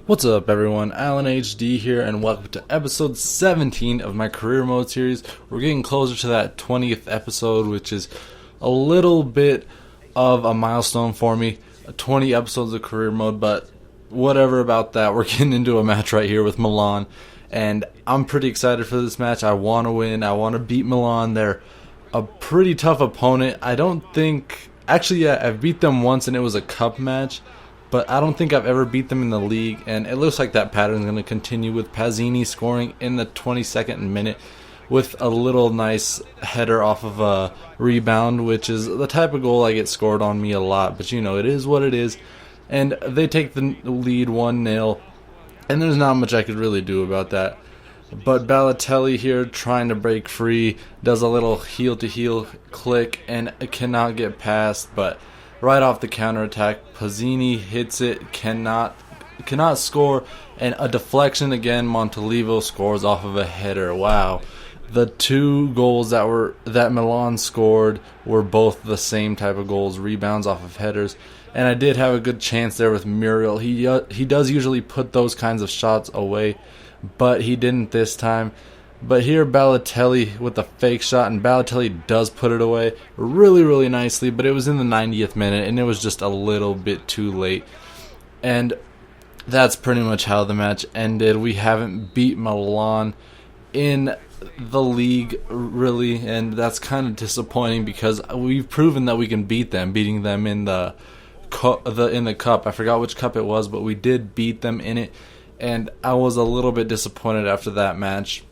What's up, everyone? Alan HD here, and welcome to episode 17 of my career mode series. We're getting closer to that 20th episode, which is a little bit of a milestone for me. 20 episodes of career mode, but whatever about that. We're getting into a match right here with Milan, and I'm pretty excited for this match. I want to win. I want to beat Milan. They're a pretty tough opponent. I don't think... Actually, yeah, I've beat them once, and it was a cup match. But I don't think I've ever beat them in the league, and it looks like that pattern is going to continue with Pazzini scoring in the 22nd minute with a little nice header off of a rebound, which is the type of goal I get scored on me a lot. But, you know, it is what it is. And they take the lead 1-0, and there's not much I could really do about that. But Balotelli here trying to break free, does a little heel-to-heel click, and cannot get past, but... right off the counterattack, Pazzini hits it, cannot score, and a deflection again. Montolivo scores off of a header. Wow, the two goals that Milan scored were both the same type of goals, rebounds off of headers. And I did have a good chance there with Muriel. He does usually put those kinds of shots away, but he didn't this time. But here Balotelli with a fake shot, and Balotelli does put it away really, really nicely, but it was in the 90th minute, and it was just a little bit too late. And that's pretty much how the match ended. We haven't beat Milan in the league, really, and that's kind of disappointing because we've proven that we can beat them, beating them in the cup. I forgot which cup it was, but we did beat them in it, and I was a little bit disappointed after that match.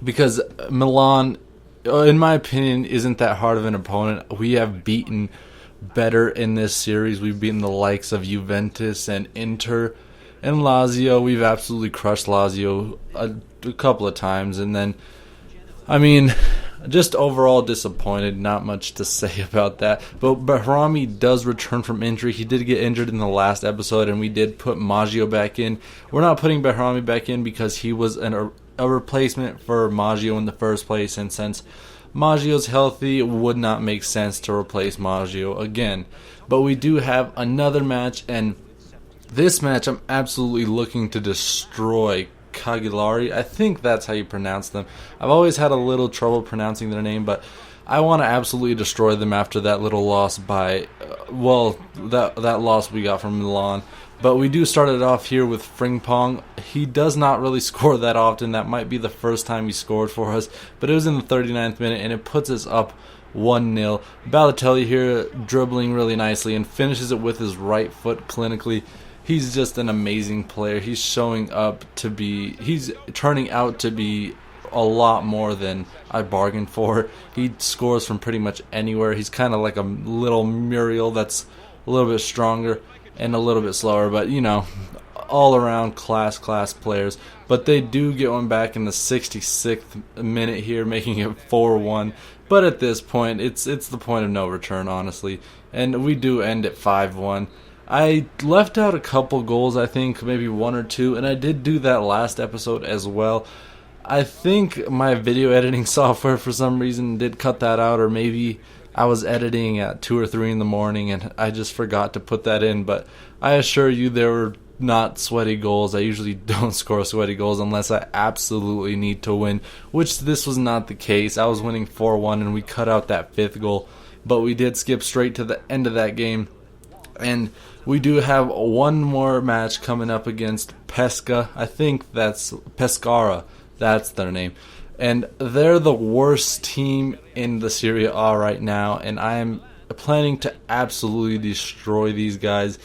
Because Milan, in my opinion, isn't that hard of an opponent. We have beaten better in this series. We've beaten the likes of Juventus and Inter and Lazio. We've absolutely crushed Lazio a couple of times. And then, I mean, just overall disappointed. Not much to say about that. But Behrami does return from injury. He did get injured in the last episode, and we did put Maggio back in. We're not putting Behrami back in because he was a replacement for Maggio in the first place, and since Maggio's healthy, it would not make sense to replace Maggio again. But we do have another match, and this match I'm absolutely looking to destroy Cagliari. I think that's how you pronounce them. I've always had a little trouble pronouncing their name, but I want to absolutely destroy them after that little loss by, that loss we got from Milan. But we do start it off here with Frimpong. He does not really score that often. That might be the first time he scored for us. But it was in the 39th minute, and it puts us up 1-0. Balotelli here dribbling really nicely and finishes it with his right foot clinically. He's just an amazing player. He's turning out to be a lot more than I bargained for. He scores from pretty much anywhere. He's kind of like a little Muriel that's a little bit stronger and a little bit slower, but you know, all around class players. But they do get one back in the 66th minute here, making it 4-1. But at this point, it's the point of no return, honestly. And we do end at 5-1. I left out a couple goals, I think, maybe one or two, and I did do that last episode as well. I think my video editing software for some reason did cut that out, or maybe I was editing at 2 or 3 in the morning and I just forgot to put that in. But I assure you there were not sweaty goals. I usually don't score sweaty goals unless I absolutely need to win, which this was not the case. I was winning 4-1 and we cut out that 5th goal, but we did skip straight to the end of that game. And we do have one more match coming up against Pesca. I think that's Pescara. That's their name. And they're the worst team in the Serie A right now, and I am planning to absolutely destroy these guys.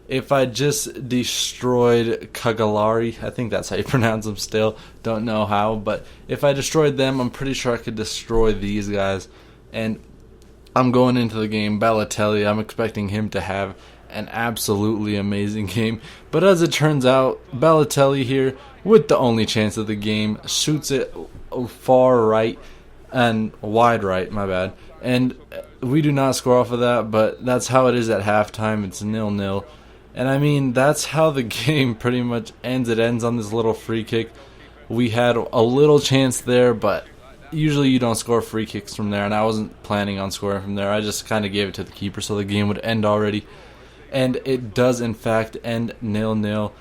If I just destroyed Cagliari, I think that's how you pronounce them still, don't know how, but if I destroyed them, I'm pretty sure I could destroy these guys. And I'm going into the game, Balotelli, I'm expecting him to have an absolutely amazing game. But as it turns out, Balotelli here, with the only chance of the game, shoots it far right and wide right, my bad. And we do not score off of that, but that's how it is at halftime. It's 0-0. And I mean, that's how the game pretty much ends. It ends on this little free kick. We had a little chance there, but usually you don't score free kicks from there, and I wasn't planning on scoring from there. I just kind of gave it to the keeper so the game would end already. And it does, in fact, end 0-0.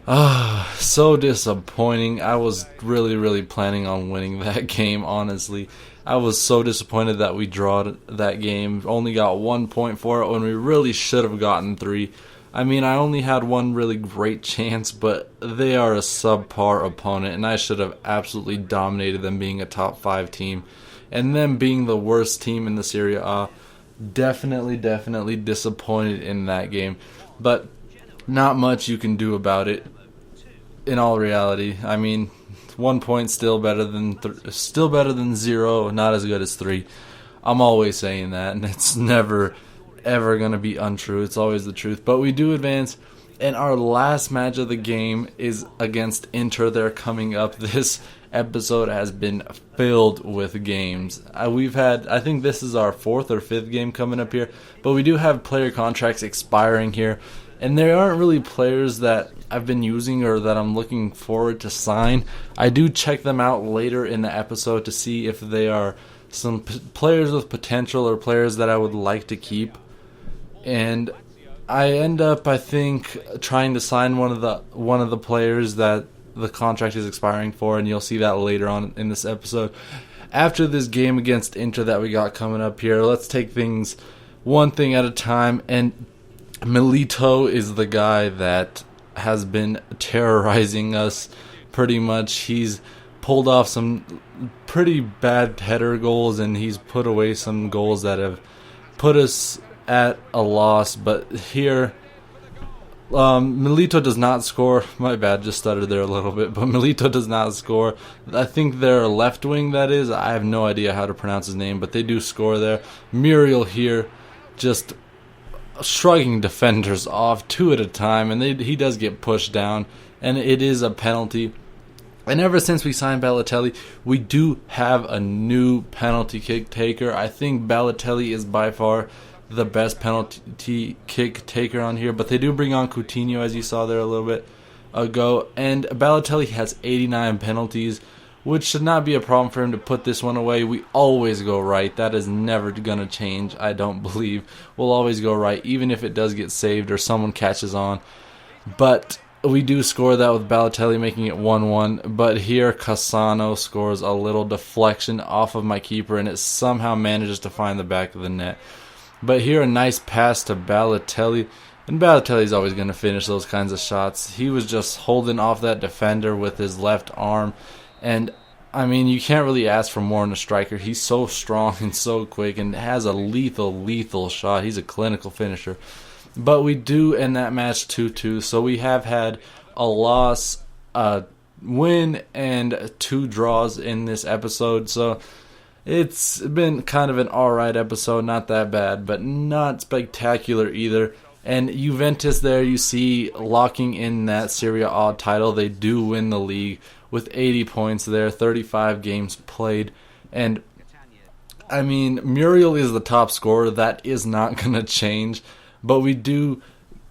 So disappointing. I was really planning on winning that game, honestly. I was so disappointed that we drawed that game. Only got 1 point for it when we really should have gotten 3. I mean, I only had one really great chance, but they are a subpar opponent, and I should have absolutely dominated them being a top 5 team. And them being the worst team in the Serie A, definitely disappointed in that game. But not much you can do about it. In all reality, I mean, 1 point still better than 0. Not as good as 3. I'm always saying that, and it's never ever gonna be untrue. It's always the truth. But we do advance, and our last match of the game is against Inter. They're coming up. This episode has been filled with games. We've had, I think this is our 4th or 5th game coming up here, but we do have player contracts expiring here. And there aren't really players that I've been using or that I'm looking forward to sign. I do check them out later in the episode to see if they are some players with potential or players that I would like to keep. And I end up, I think, trying to sign one of the players that the contract is expiring for, and you'll see that later on in this episode. After this game against Inter that we got coming up here, let's take things one thing at a time. And Milito is the guy that has been terrorizing us pretty much. He's pulled off some pretty bad header goals, and he's put away some goals that have put us at a loss. But here, Milito does not score. My bad, just stuttered there a little bit. But Milito does not score. I think their left wing, that is. I have no idea how to pronounce his name, but they do score there. Muriel here just shrugging defenders off 2 at a time, and he does get pushed down, and it is a penalty. And ever since we signed Balotelli, we do have a new penalty kick taker. I think Balotelli is by far the best penalty kick taker on here, but they do bring on Coutinho, as you saw there a little bit ago, and Balotelli has 89 penalties, which should not be a problem for him to put this one away. We always go right. That is never going to change, I don't believe. We'll always go right, even if it does get saved or someone catches on. But we do score that with Balotelli making it 1-1. But here, Cassano scores a little deflection off of my keeper, and it somehow manages to find the back of the net. But here, a nice pass to Balotelli. And Balotelli's always going to finish those kinds of shots. He was just holding off that defender with his left arm. And, I mean, you can't really ask for more in a striker. He's so strong and so quick and has a lethal shot. He's a clinical finisher. But we do end that match 2-2. So we have had a loss, a win, and 2 draws in this episode. So it's been kind of an alright episode. Not that bad, but not spectacular either. And Juventus there, you see, locking in that Serie A title. They do win the league with 80 points there, 35 games played. And, I mean, Muriel is the top scorer. That is not going to change. But we do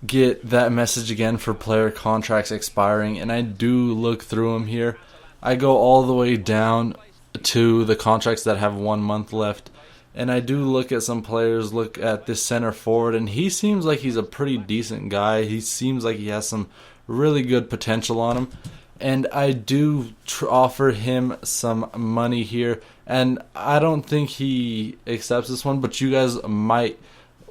get that message again for player contracts expiring. And I do look through them here. I go all the way down to the contracts that have 1 month left. And I do look at some players, look at this center forward, and he seems like he's a pretty decent guy. He seems like he has some really good potential on him. And I do offer him some money here. And I don't think he accepts this one, but you guys might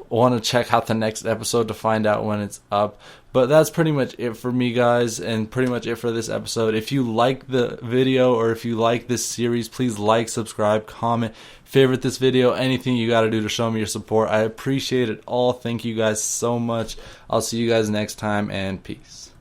want to check out the next episode to find out when it's up. But that's pretty much it for me, guys, and pretty much it for this episode. If you like the video or if you like this series, please like, subscribe, comment, favorite this video, anything you got to do to show me your support. I appreciate it all. Thank you guys so much. I'll see you guys next time, and peace.